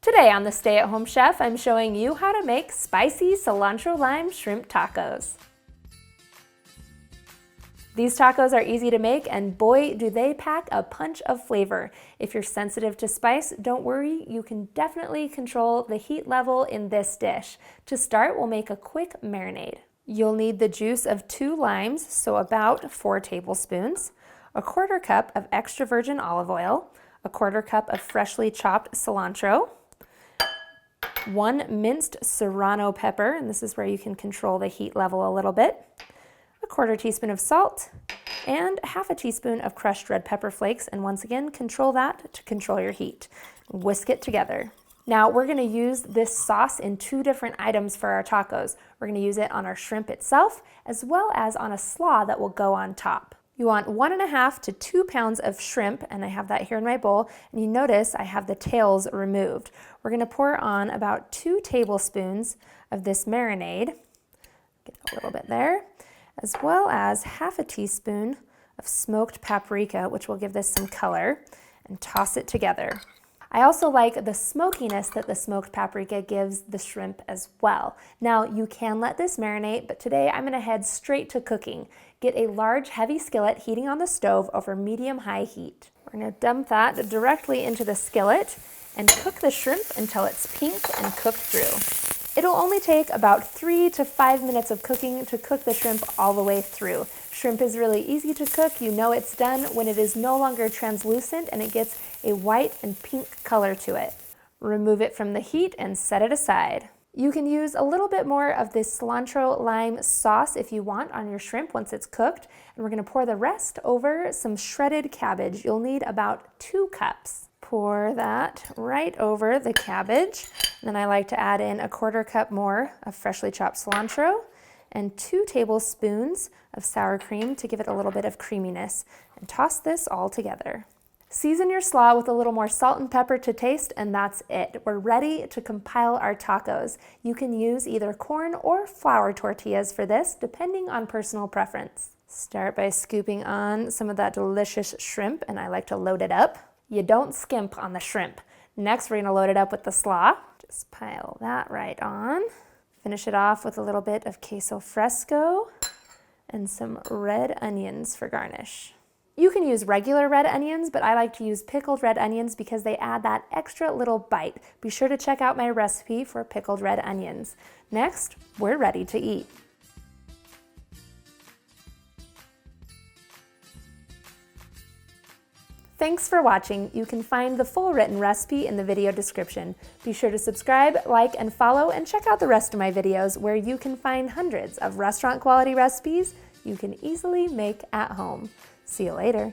Today on the Stay at Home Chef, I'm showing you how to make spicy cilantro-lime shrimp tacos. These tacos are easy to make, and boy, do they pack a punch of flavor. If you're sensitive to spice, don't worry, you can definitely control the heat level in this dish. To start, we'll make a quick marinade. You'll need the juice of 2 limes, so about 4 tablespoons, a 1/4 cup of extra virgin olive oil, a 1/4 cup of freshly chopped cilantro, 1 minced serrano pepper, and this is where you can control the heat level a little bit, a 1/4 teaspoon of salt, and 1/2 teaspoon of crushed red pepper flakes, and once again, control that to control your heat. Whisk it together. Now we're going to use this sauce in 2 different items for our tacos. We're going to use it on our shrimp itself, as well as on a slaw that will go on top. You want 1.5 to 2 pounds of shrimp, and I have that here in my bowl, and you notice I have the tails removed. We're going to pour on about 2 tablespoons of this marinade, get a little bit there, as well as 1/2 teaspoon of smoked paprika, which will give this some color, and toss it together. I also like the smokiness that the smoked paprika gives the shrimp as well. Now you can let this marinate, but today I'm gonna head straight to cooking. Get a large heavy skillet heating on the stove over medium-high heat. We're gonna dump that directly into the skillet and cook the shrimp until it's pink and cooked through. It'll only take about 3 to 5 minutes of cooking to cook the shrimp all the way through. Shrimp is really easy to cook. You know it's done when it is no longer translucent and it gets a white and pink color to it. Remove it from the heat and set it aside. You can use a little bit more of this cilantro lime sauce if you want on your shrimp once it's cooked, and we're gonna pour the rest over some shredded cabbage. You'll need about 2 cups. Pour that right over the cabbage. And then I like to add in a 1/4 cup more of freshly chopped cilantro and 2 tablespoons of sour cream to give it a little bit of creaminess, and toss this all together. Season your slaw with a little more salt and pepper to taste, and that's it. We're ready to compile our tacos. You can use either corn or flour tortillas for this, depending on personal preference. Start by scooping on some of that delicious shrimp, and I like to load it up. You don't skimp on the shrimp. Next, we're gonna load it up with the slaw. Just pile that right on. Finish it off with a little bit of queso fresco and some red onions for garnish. You can use regular red onions, but I like to use pickled red onions because they add that extra little bite. Be sure to check out my recipe for pickled red onions. Next, we're ready to eat. Thanks for watching. You can find the full written recipe in the video description. Be sure to subscribe, like, and follow, and check out the rest of my videos where you can find hundreds of restaurant quality recipes you can easily make at home. See you later.